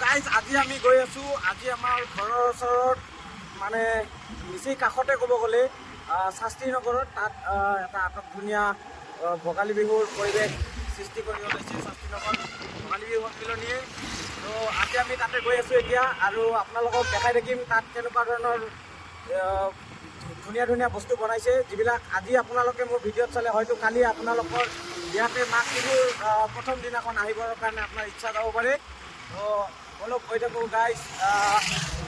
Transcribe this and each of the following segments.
Guys আজি আমি গৈ আছোঁ। আজি আমাৰ ঘৰৰ ওচৰত মানে নিচেই কাষতে ক'ব গ'লে শাস্ত্ৰী নগৰত তাত এটা আটক ধুনীয়া ভোগালী বিহুৰ পৰিৱেশ সৃষ্টি কৰি ওলাইছে শাস্ত্ৰী নগৰ ভোগালী বিহু সন্মিলনীয়ে। তো আজি আমি তাতে গৈ আছোঁ এতিয়া, আৰু আপোনালোকক দেখাই থাকিম তাত কেনেকুৱা ধৰণৰ ধুনীয়া ধুনীয়া বস্তু বনাইছে, যিবিলাক আজি আপোনালোকে মোৰ ভিডিঅ'ত চালে হয়তো কালি আপোনালোকৰ ইয়াতে মাঘ বিহুৰ প্ৰথম দিনাখন আহিবৰ কাৰণে আপোনাৰ ইচ্ছা যাব পাৰে। তো অলপ গৈ থাকোঁ গাইজ,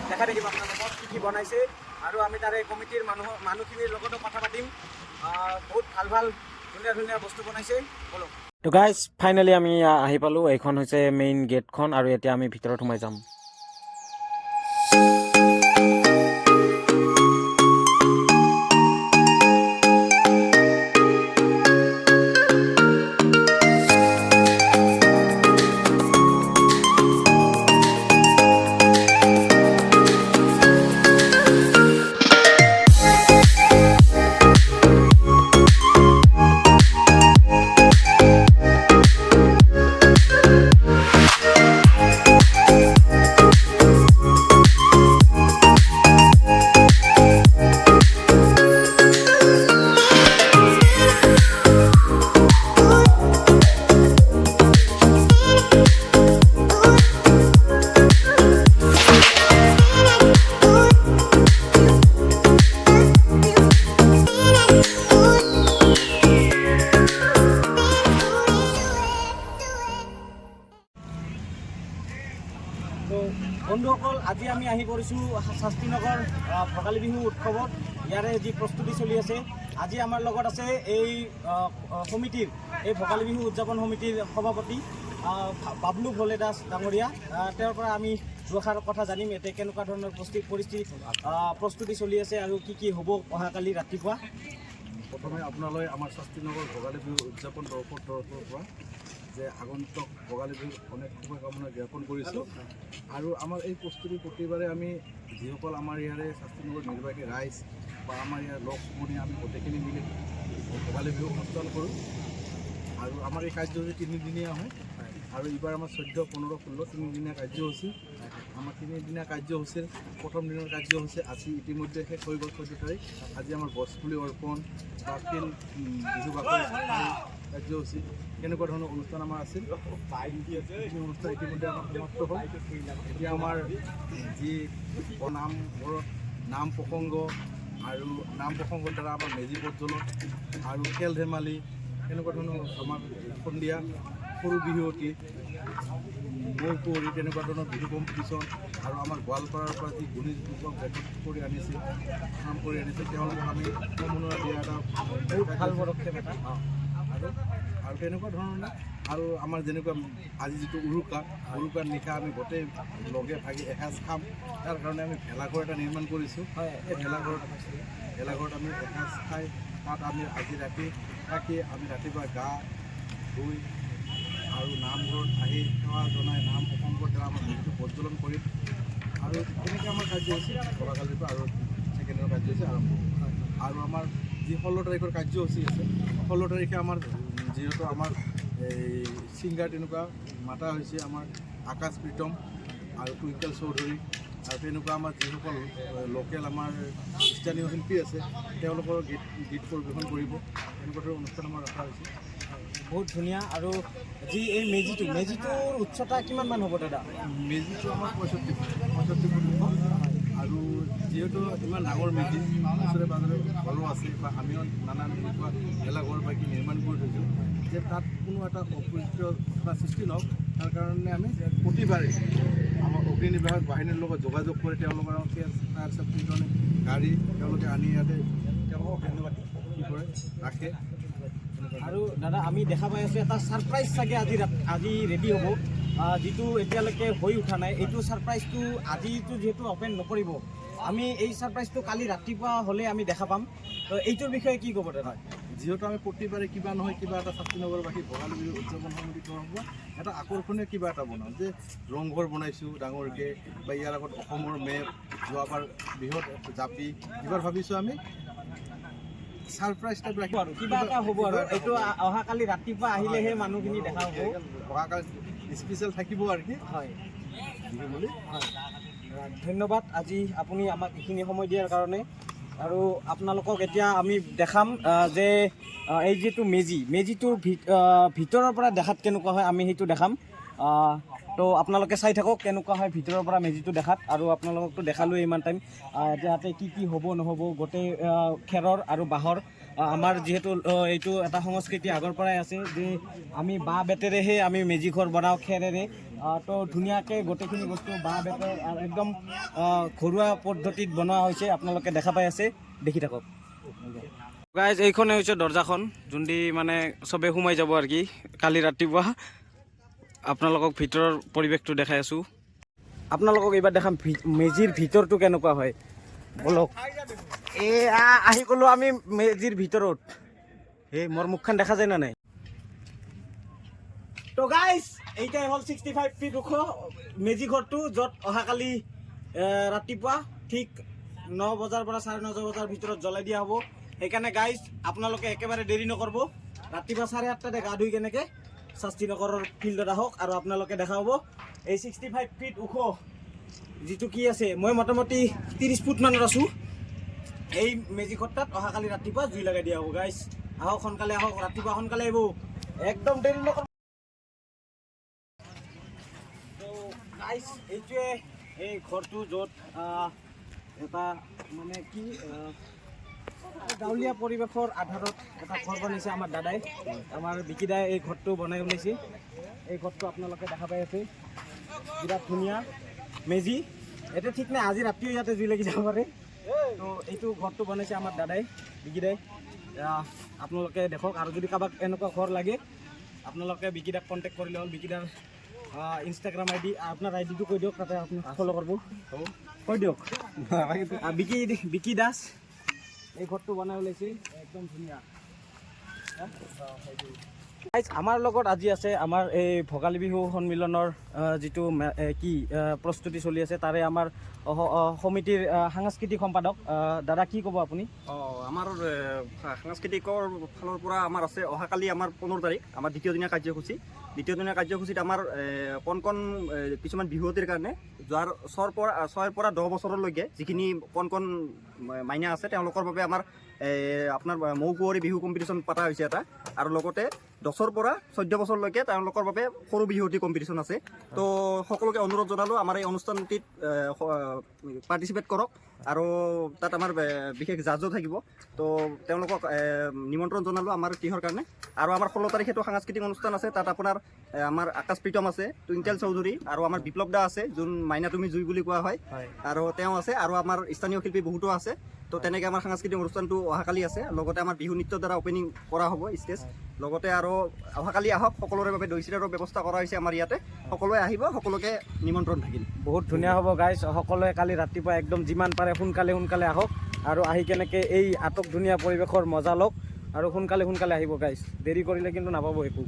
দেখাই থাকিম আপোনালোকক কি বনাইছে, আৰু আমি তাৰে কমিটিৰ মানুহখিনিৰ লগতো কথা পাতিম। বহুত ভাল ভাল ধুনীয়া ধুনীয়া বস্তু বনাইছে, বলক। তো গাইজ ফাইনেলি আমি আহি পালোঁ। এইখন হৈছে মেইন গেটখন, আৰু এতিয়া আমি ভিতৰত সোমাই যাম। তো বন্ধুসকল, আজি আমি আহি পৰিছোঁ শাস্ত্ৰী নগৰ ভোগালী বিহু উৎসৱত। ইয়াৰে যি প্ৰস্তুতি চলি আছে, আজি আমাৰ লগত আছে এই সমিতিৰ, এই ভোগালী বিহু উদযাপন সমিতিৰ সভাপতি বাবলু ভলে দাস ডাঙৰীয়া। তেওঁৰ পৰা আমি দুআষাৰ কথা জানিম, এতিয়া কেনেকুৱা ধৰণৰ প্ৰস্তুতি চলি আছে আৰু কি কি হ'ব অহাকালি ৰাতিপুৱা। প্ৰথমে আপোনালৈ আমাৰ শাস্ত্ৰী নগৰ ভোগালী বিহু উদযাপন তৰফৰ পৰা যে আগন্তুক ভোগালী বিহুৰ অনেক শুভকামনা জ্ঞাপন কৰিছোঁ। আৰু আমাৰ এই প্ৰস্তুতি প্ৰতিবাৰে আমি যিসকল আমাৰ ইয়াৰে শাস্ত্ৰী নগৰ নিৰ্বাহী ৰাইজ বা আমাৰ ইয়াৰ লগ সমনীয়া আমি গোটেইখিনি মিলি ভোগালী বিহু অনুষ্ঠান কৰোঁ। আৰু আমাৰ এই কাৰ্যসূচী তিনিদিনীয়া হয়, আৰু এইবাৰ আমাৰ 14, 15, 16 তিনিদিনীয়া কাৰ্যসূচী। আমাৰ তিনিদিনীয়া কাৰ্যসূচীৰ প্ৰথম দিনৰ কাৰ্যসূচী আজি ইতিমধ্যে শেষ হৈ গ'ল 14 তাৰিখ। আজি আমাৰ গছপুলি অৰ্পণ বা শিল বিহু বাকৰি কাৰ্যসূচী কেনেকুৱা ধৰণৰ অনুষ্ঠান আমাৰ আছিল। অনুষ্ঠান ইতিমধ্যে আমাৰ সমাপ্ত হ'ল। এতিয়া আমাৰ যি নামঘৰত নাম প্ৰসংগ আৰু নাম প্ৰসংগৰ দ্বাৰা আমাৰ মেজি প্ৰজ্বলন আৰু খেল ধেমালি তেনেকুৱা ধৰণৰ আমাৰ সন্ধিয়া সৰু বিহুৱতী মৌ কুঁৱৰী তেনেকুৱা ধৰণৰ বিহু কম্পিটিশ্যন, আৰু আমাৰ গোৱালপাৰাৰ পৰা যি গুণী যুৱক ৰেকৰ্ড কৰি আনিছে, কাম কৰি আনিছে, তেওঁলোকক আমি সমন্বয় দিয়া এটা বহুত ভাল পদক্ষেপ এটা। আৰু তেনেকুৱা ধৰণৰ, আৰু আমাৰ যেনেকুৱা আজি যিটো উৰুকাৰ নিশা আমি গোটেই লগে ভাগি এসাঁজ খাম, তাৰ কাৰণে আমি ভেলাঘৰ এটা নিৰ্মাণ কৰিছোঁ। এই ভেলাঘৰত আমি এসাঁজ খাই তাত আমি আজি ৰাতি থাকি আমি ৰাতিপুৱা গা ধুই আৰু নামঘৰত আহি সেৱা জনাই নাম প্ৰসংগৰ দ্বাৰা আমাৰ মেজিটো প্ৰজ্বলন কৰিম। আৰু তেনেকৈ আমাৰ কাৰ্যসূচী যোৱাকালিৰ পৰা আৰু ছেকেণ্ডৰ কাৰ্যসূচী আৰম্ভ হয়। আৰু আমাৰ যি 16 তাৰিখৰ কাৰ্যসূচী আছে, 16 তাৰিখে আমাৰ যিহেতু আমাৰ এই ছিংগাৰ তেনেকুৱা মাতা হৈছে আমাৰ আকাশ প্ৰীতম আৰু টুইংকেল চৌধুৰী, আৰু তেনেকুৱা আমাৰ যিসকল লোকেল আমাৰ স্থানীয় শিল্পী আছে তেওঁলোকৰ গীত পৰিৱেশন কৰিব। তেনেকুৱা ধৰণৰ অনুষ্ঠান আমাৰ ৰখা হৈছে। বহুত ধুনীয়া। আৰু যি এই মেজিটোৰ উচ্চতা কিমানমান হ'ব দাদা? মেজিটো আমাৰ 65 ফুট হ'ব। আৰু যিহেতু ইমান ডাঙৰ মেজি ওচৰে পাঁজৰে ঘৰো আছে বা আমিও নানান এনেকুৱা ভেলাঘৰ বাকী নিৰ্মাণ কৰি থৈছোঁ, যে তাত কোনো এটা অপ্ৰয়োজিত ঘটনা সৃষ্টি নহওক তাৰ কাৰণে আমি প্ৰতিবাৰে আমাৰ অগ্নি নিৰ্বাহক বাহিনীৰ লগত যোগাযোগ কৰি তেওঁলোকৰ ফায়াৰ চেফটিৰ কাৰণে গাড়ী তেওঁলোকে আনি ইয়াতে তেওঁলোকক ধন্যবাদ কি কৰে ৰাখে। আৰু দাদা আমি দেখা পাই আছোঁ এটা ছাৰপ্ৰাইজ চাগে আজি ৰেডি হ'ব, যিটো এতিয়ালৈকে হৈ উঠা নাই। এইটো ছাৰপ্ৰাইজটো আজিটো যিহেতু অপেন নকৰিব, আমি এই ছাৰপ্ৰাইজটো কালি ৰাতিপুৱা হ'লে আমি দেখা পাম। তো এইটোৰ বিষয়ে কি ক'ব দাদা? যিহেতু আমি প্ৰতিবাৰে কিবা নহয় কিবা এটা শাস্ত্ৰী নগৰবাসী ভোগালী বিহু উদযাপন সমিতিৰ পৰা এটা আকৰ্ষণীয় কিবা এটা বনাওঁ, যে ৰংঘৰ বনাইছোঁ ডাঙৰকৈ, বা ইয়াৰ আগত অসমৰ মেপ, যোৱাবাৰ বৃহৎ জাপি, এইবাৰ ভাবিছোঁ আমি ছাৰপ্ৰাইজ টাইপ ৰাখিম আৰু কিবা এটা হ'ব। আৰু এইটো অহাকালি ৰাতিপুৱা আহিলেহে মানুহখিনি দেখা হ'ব। অহাকালি স্পেচিয়েল থাকিব আৰু কি। হয়, বিহু বুলি ধন্যবাদ আজি আপুনি আমাক এইখিনি সময় দিয়াৰ কাৰণে। আৰু আপোনালোকক এতিয়া আমি দেখাম যে এই যিটো মেজিটোৰ ভিতৰৰ পৰা দেখাত কেনেকুৱা হয় আমি সেইটো দেখাম। তো আপোনালোকে চাই থাকক কেনেকুৱা হয় ভিতৰৰ পৰা মেজিটো দেখাত। আৰু আপোনালোককতো দেখালোৱে ইমান টাইম ইয়াতে কি হ'ব নহ'ব গোটেই খেৰৰ আৰু বাঁহৰ। আমাৰ যিহেতু এইটো এটা সংস্কৃতি আগৰ পৰাই আছে যে আমি বাঁহ বেতেৰেহে আমি মেজি ঘৰ বনাওঁ খেৰেৰে। তো ধুনীয়াকৈ গোটেইখিনি বস্তু বাঁহ বেতৰ একদম ঘৰুৱা পদ্ধতিত বনোৱা হৈছে। আপোনালোকে দেখা পাই আছে, দেখি থাকক। গাইজ এইখনে হৈছে দৰ্জাখন যোনদি মানে চবে সোমাই যাব আৰু কি। কালি ৰাতিপুৱা আপোনালোকক ভিতৰৰ পৰিৱেশটো দেখাই আছোঁ। আপোনালোকক এইবাৰ দেখাম মেজিৰ ভিতৰটো কেনেকুৱা হয়, বলক। আহি গ'লো আমি মেজিৰ ভিতৰত। মোৰ মুখখন দেখা যায় না নাই? তো গাইজ এইটাই হ'ল 65 ফিট ওখ মেজি ঘৰটো, য'ত অহাকালি ৰাতিপুৱা ঠিক 9 বজাৰ পৰা 9:30 বজাৰ ভিতৰত জ্বলাই দিয়া হ'ব। সেইকাৰণে গাইজ আপোনালোকে একেবাৰে দেৰি নকৰিব। ৰাতিপুৱা 8:30 গা ধুই কেনেকৈ শাস্তিনগৰৰ ফিল্ডত আহক আৰু আপোনালোকে দেখা হ'ব এই 65 ফিট ওখ যিটো কি আছে। মই মোটামুটি 30 ফুট মানত আছোঁ। এই মেজি ঘৰটাত অহাকালি ৰাতিপুৱা জুই লগাই দিয়া হ'ব। গাইজ আহক, সোনকালে আহক, ৰাতিপুৱা সোনকালে আহিব, একদম দেৰি নকৰিব। তো গাইজ এইটোৱে এই ঘৰটো য'ত এটা মানে কি গাঁৱলীয়া পৰিৱেশৰ আধাৰত এটা ঘৰ বনাইছে আমাৰ দাদাই, আমাৰ বিকিদাই এই ঘৰটো বনাই ওলাইছে। এই ঘৰটো আপোনালোকে দেখা পাই আছে, বিৰাট ধুনীয়া মেজি। এতিয়া ঠিক নাই আজি ৰাতিও ইয়াতে জুই লাগি যাব পাৰে। তো এইটো ঘৰটো বনাইছে আমাৰ দাদাই, বিকিদাই। আপোনালোকে দেখক। আৰু যদি কাৰোবাক এনেকুৱা ঘৰ লাগে আপোনালোকে বিকিদাক কণ্টেক্ট কৰিলে হ'ল। বিকিদাৰ ইনষ্টাগ্ৰাম ID, আপোনাৰ আইডিটো কৈ দিয়ক, তাতে আপুনি ফ'ল' কৰিব। কৈ দিয়ক। বিকি দাস এই ঘৰটো বনাই ওলাইছে, একদম ধুনীয়া। আমাৰ লগত আজি আছে আমাৰ এই ভোগালী বিহু সন্মিলনৰ যিটো প্ৰস্তুতি চলি আছে তাৰে আমাৰ সমিতিৰ সাংস্কৃতিক সম্পাদক দাদা, কি ক'ব আপুনি? আমাৰ সাংস্কৃতিকৰ ফালৰ পৰা আমাৰ আছে অহাকালি আমাৰ 15 তাৰিখ আমাৰ দ্বিতীয় দিনীয়া কাৰ্যসূচী। দ্বিতীয় দিনীয়া কাৰ্যসূচীত আমাৰ কণ কিছুমান বিহুৱতীৰ কাৰণে যোৱাৰ 6ৰ পৰা 10 বছৰলৈকে যিখিনি কণ মাইনা আছে তেওঁলোকৰ বাবে আমাৰ আপোনাৰ মৌ কুঁৱৰী বিহু কম্পিটিশ্যন পতা হৈছে এটা। আৰু লগতে 10ৰ পৰা 14 বছৰলৈকে তেওঁলোকৰ বাবে সৰু বিহুৱতী কম্পিটিশ্যন আছে। তো সকলোকে অনুৰোধ জনালোঁ আমাৰ এই অনুষ্ঠানটিত পাৰ্টিচিপেট কৰক। আৰু তাত আমাৰ বিশেষ জাজো থাকিব, তো তেওঁলোকক নিমন্ত্ৰণ জনালোঁ আমাৰ কিহৰ কাৰণে। আৰু আমাৰ 16 তাৰিখেতো সাংস্কৃতিক অনুষ্ঠান আছে, তাত আপোনাৰ আমাৰ আকাশ প্ৰীতম আছে, টুইংকেল চৌধুৰী আৰু আমাৰ বিপ্লৱ দা আছে, যোন মাইনা তুমি জুই বুলি কোৱা হয়, আৰু তেওঁ আছে। আৰু আমাৰ স্থানীয় শিল্পী বহুতো আছে। তো তেনেকৈ আমাৰ সাংস্কৃতিক অনুষ্ঠানটো অহাকালি আছে। লগতে আমাৰ বিহু নৃত্যৰ দ্বাৰা অপেনিং কৰা হ'ব ষ্টেজ। লগতে আৰু অহাকালি আহক, সকলোৰে বাবে দৈ চিৰাৰো ব্যৱস্থা কৰা হৈছে আমাৰ ইয়াতে। সকলোৱে আহিব, সকলোকে নিমন্ত্ৰণ থাকিল। বহুত ধুনীয়া হ'ব গাইজ। সকলোৱে কালি ৰাতিপুৱা একদম যিমান পাৰে সোনকালে আহক আৰু আহি কেনেকৈ এই আটক ধুনীয়া পৰিৱেশৰ মজা লওক আৰু সোনকালে আহিব গাইজ। দেৰি কৰিলে কিন্তু নাপাব একো।